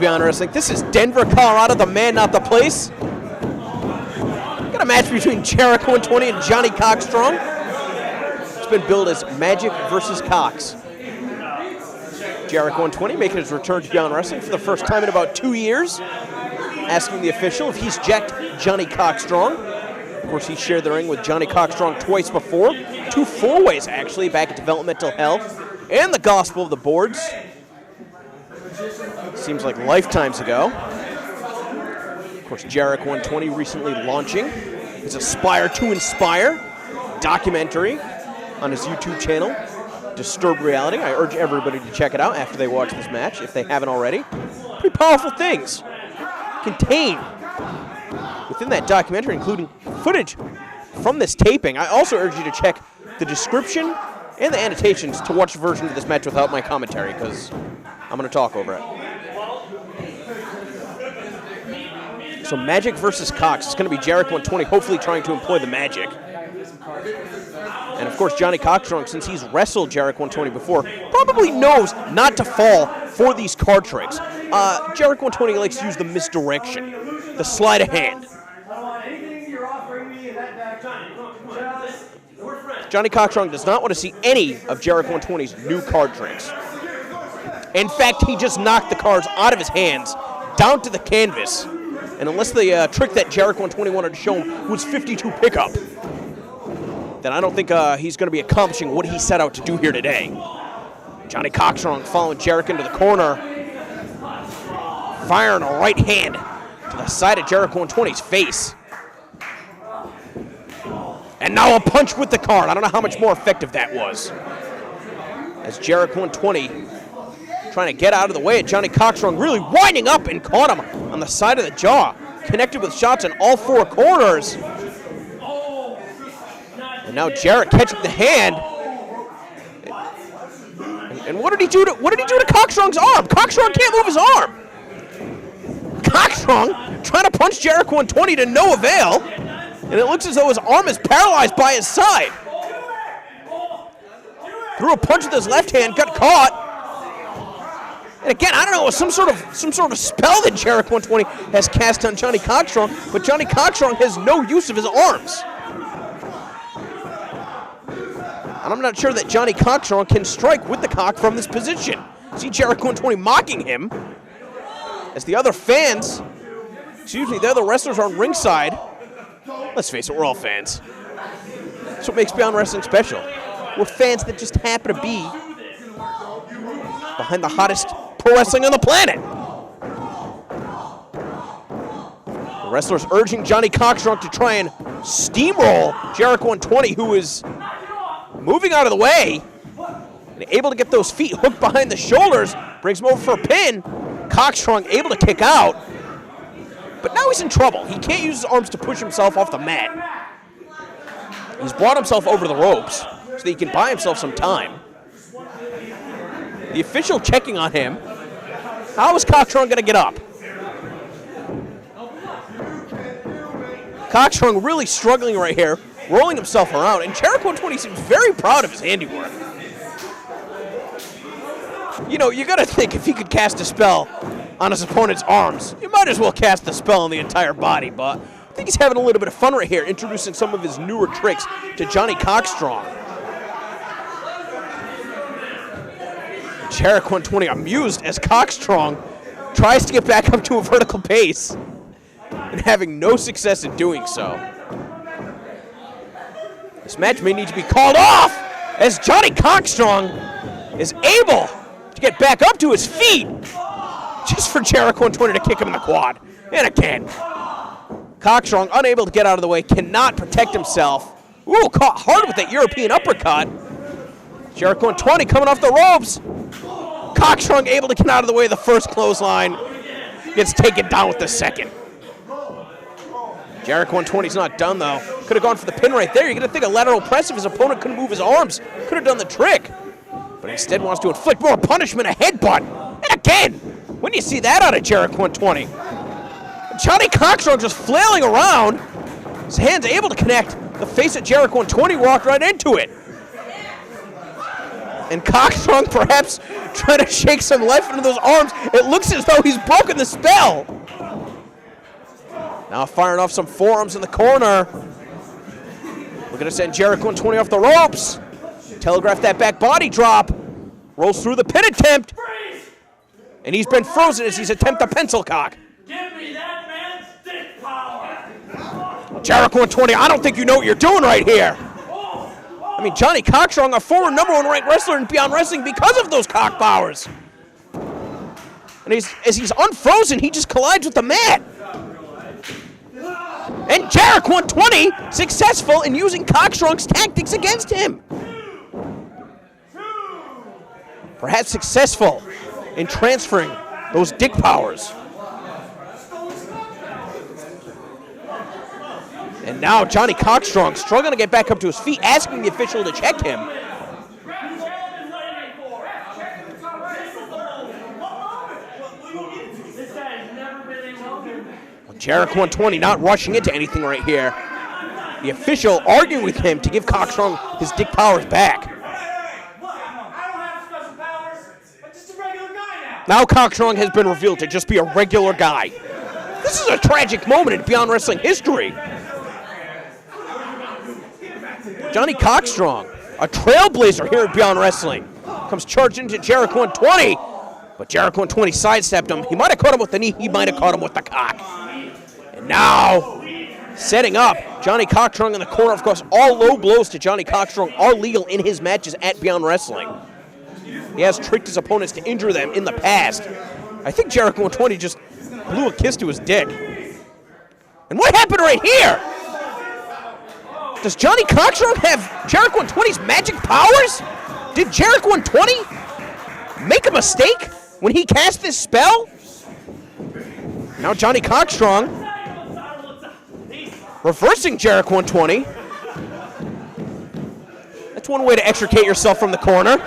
Beyond Wrestling. This is Denver, Colorado, the man, not the place. Got a match between Jarek 120 and Johnny Cockstrong. It's been billed as Magic versus Cox. Jarek 120 making his return to Beyond Wrestling for the first time in about 2 years. Asking the official if he's jacked Johnny Cockstrong. Of course, he shared the ring with Johnny Cockstrong twice before. 2 four-ways, actually, back at Developmental Hell and the Gospel of the Boards. Seems like lifetimes ago. Of course, Jarek 120 recently launching his Aspire to Inspire documentary on his YouTube channel, Disturbed Reality. I urge everybody to check it out after they watch this match, if they haven't already. Pretty powerful things contained within that documentary, including footage from this taping. I also urge you to check the description and the annotations to watch the version of this match without my commentary, because I'm going to talk over it. So Magic versus Cox. It's going to be Jarek 120 hopefully trying to employ the Magic. And of course, Johnny Cockstrong, since he's wrestled Jarek 120 before, probably knows not to fall for these card tricks. Jarek 120 likes to use the misdirection, the sleight of hand. Johnny Cockstrong does not want to see any of Jarek 120's new card tricks. In fact, he just knocked the cards out of his hands, down to the canvas. And unless the trick that Jarek 120 wanted to show him was 52 pickup, then I don't think he's going to be accomplishing what he set out to do here today. Johnny Cockstrong following Jarek into the corner, firing a right hand to the side of Jarek 120's face. And now a punch with the card. I don't know how much more effective that was. As Jarek 120 trying to get out of the way of Johnny Cockstrong, really winding up and caught him on the side of the jaw. Connected with shots in all 4 corners. And now Jarek catching the hand. And what did he do to Cockstrong's arm? Cockstrong can't move his arm. Cockstrong trying to punch Jarek 120 to no avail. And it looks as though his arm is paralyzed by his side. Threw a punch with his left hand, got caught. And again, I don't know, some sort of spell that Jarek 120 has cast on Johnny Cockstrong, but Johnny Cockstrong has no use of his arms. And I'm not sure that Johnny Cockstrong can strike with the cock from this position. See Jarek 120 mocking him as the other fans, the other wrestlers are on ringside. Let's face it, we're all fans. That's what makes Beyond Wrestling special. We're fans that just happen to be behind the hottest pro wrestling on the planet. The wrestlers urging Johnny Cockstrong to try and steamroll Jarek 120, who is moving out of the way and able to get those feet hooked behind the shoulders, brings him over for a pin. Cockstrong able to kick out, but now he's in trouble. He can't use his arms to push himself off the mat. He's brought himself over the ropes so that he can buy himself some time. The official checking on him. How is Cockstrong going to get up? Cockstrong really struggling right here, rolling himself around, and Jarek 120 seems very proud of his handiwork. You know, you got to think if he could cast a spell on his opponent's arms, you might as well cast the spell on the entire body, but I think he's having a little bit of fun right here, introducing some of his newer tricks to Johnny Cockstrong. Jarek 120 amused as Cockstrong tries to get back up to a vertical pace and having no success in doing so. This match may need to be called off as Johnny Cockstrong is able to get back up to his feet just for Jarek 120 to kick him in the quad. And again, Cockstrong unable to get out of the way, cannot protect himself. Ooh, caught hard with that European uppercut. Jarek 120 coming off the ropes. Cockstrong able to get out of the way of the first clothesline. Gets taken down with the second. Jarek 120's not done, though. Could have gone for the pin right there. You're going to think a lateral press if his opponent couldn't move his arms. Could have done the trick. But instead wants to inflict more punishment, a headbutt. And again, when you see that out of Jarek 120? Johnny Cockstrong just flailing around. His hands able to connect. The face of Jarek 120 walked right into it. And Cockstrong perhaps trying to shake some life into those arms. It looks as though he's broken the spell. Now firing off some forearms in the corner. Looking to send Jarek 120 off the ropes. Telegraph that back body drop. Rolls through the pin attempt. And he's been frozen as he's attempted a pencil cock. Give me that man's dick power. Jarek 120, I don't think you know what you're doing right here. I mean, Johnny Cockstrong, a former #1 ranked wrestler in Beyond Wrestling because of those cock powers. And as he's unfrozen, he just collides with the mat. And Jarek 120 successful in using Cockstrong's tactics against him. Perhaps successful in transferring those dick powers. And now Johnny Cockstrong struggling to get back up to his feet, asking the official to check him. Jarek 120 not rushing into anything right here. The official arguing with him to give Cockstrong his dick powers back. Now Cockstrong has been revealed to just be a regular guy. This is a tragic moment in Beyond Wrestling history. Johnny Cockstrong, a trailblazer here at Beyond Wrestling, comes charging into Jarek 120, but Jarek 120 sidestepped him. He might have caught him with the knee, he might have caught him with the cock. And now, setting up, Johnny Cockstrong in the corner. Of course, all low blows to Johnny Cockstrong are legal in his matches at Beyond Wrestling. He has tricked his opponents to injure them in the past. I think Jarek 120 just blew a kiss to his dick. And what happened right here? Does Johnny Cockstrong have Jarek 120's magic powers? Did Jarek 120 make a mistake when he cast this spell? Now Johnny Cockstrong reversing Jarek 120. That's one way to extricate yourself from the corner.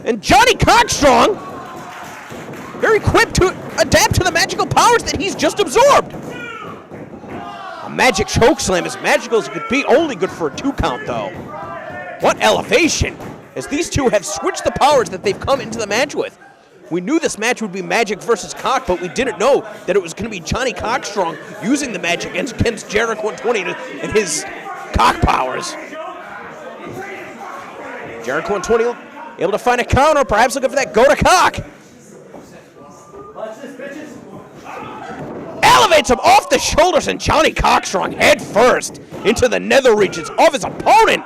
And Johnny Cockstrong, very quick to adapt to the magical powers that he's just absorbed. A magic chokeslam, as magical as it could be, only good for a 2 count though. What elevation, as these two have switched the powers that they've come into the match with. We knew this match would be magic versus cock, but we didn't know that it was going to be Johnny Cockstrong using the magic against Jarek 120 and his cock powers. Jarek 120 able to find a counter, perhaps looking for that go to cock. Elevates him off the shoulders, and Johnny Cockstrong head first into the nether regions of his opponent.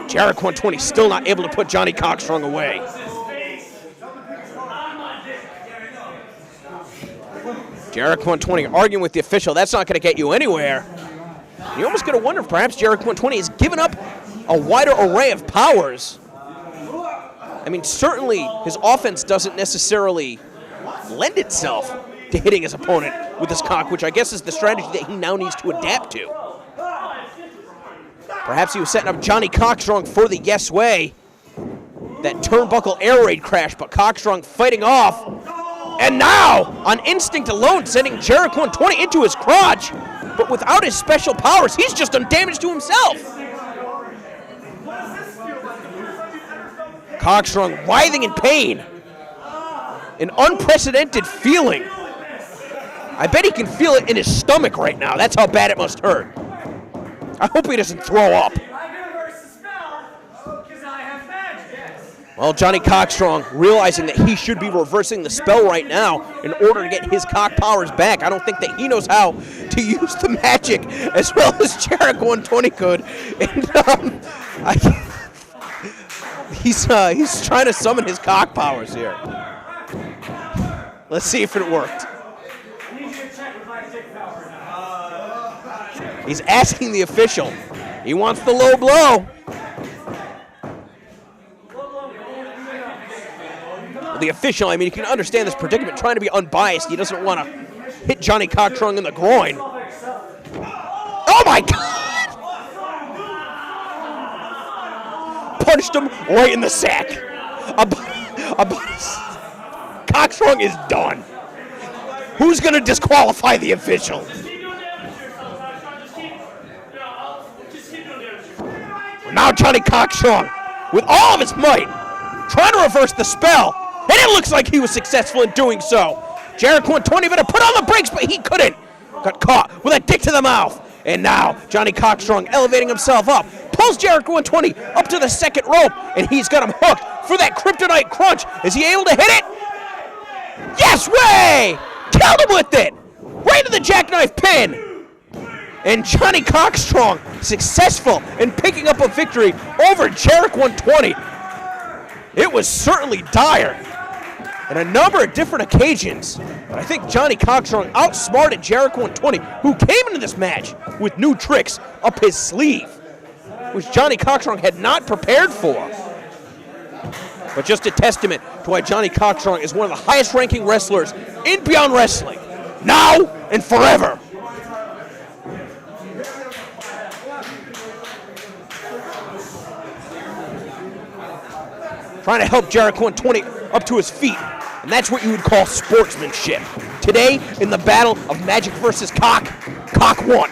Jarek 120 still not able to put Johnny Cockstrong away. Jarek 120 arguing with the official. That's not going to get you anywhere. You almost got to wonder if perhaps Jarek 120 has given up a wider array of powers. I mean, certainly his offense doesn't necessarily lend itself to hitting his opponent with his cock, which I guess is the strategy that he now needs to adapt to. Perhaps he was setting up Johnny Cockstrong for the yes way. That turnbuckle air raid crash, but Cockstrong fighting off. And now, on instinct alone, sending Jarek 120 into his crotch. But without his special powers, he's just done damage to himself. Cockstrong writhing in pain. An unprecedented feeling. I bet he can feel it in his stomach right now. That's how bad it must hurt. I hope he doesn't throw up. Well, Johnny Cockstrong realizing that he should be reversing the spell right now in order to get his cock powers back. I don't think that he knows how to use the magic as well as Jarek 120 could. And he's trying to summon his cock powers here. Let's see if it worked. He's asking the official. He wants the low blow. The official, I mean, you can understand this predicament, trying to be unbiased. He doesn't want to hit Johnny Cockstrong in the groin. Oh my God! Punched him right in the sack. Cockstrong is done. Who's going to disqualify the official? now Johnny Cockstrong, with all of his might, trying to reverse the spell. And it looks like he was successful in doing so. Jarek 120 going to put on the brakes, but he couldn't. Got caught with a dick to the mouth. And now Johnny Cockstrong elevating himself up, pulls Jarek 120 up to the second rope, and he's got him hooked for that kryptonite crunch. Is he able to hit it? Yes way! Killed him with it! Right to the jackknife pin! And Johnny Cockstrong successful in picking up a victory over Jarek 120. It was certainly dire on a number of different occasions. But I think Johnny Cockstrong outsmarted Jarek 120, who came into this match with new tricks up his sleeve, which Johnny Cockstrong had not prepared for. But just a testament to why Johnny Cockstrong is one of the highest ranking wrestlers in Beyond Wrestling, now and forever. Trying to help Jarek 120 up to his feet, and that's what you would call sportsmanship. Today, in the battle of Magic versus Cock, Cock won.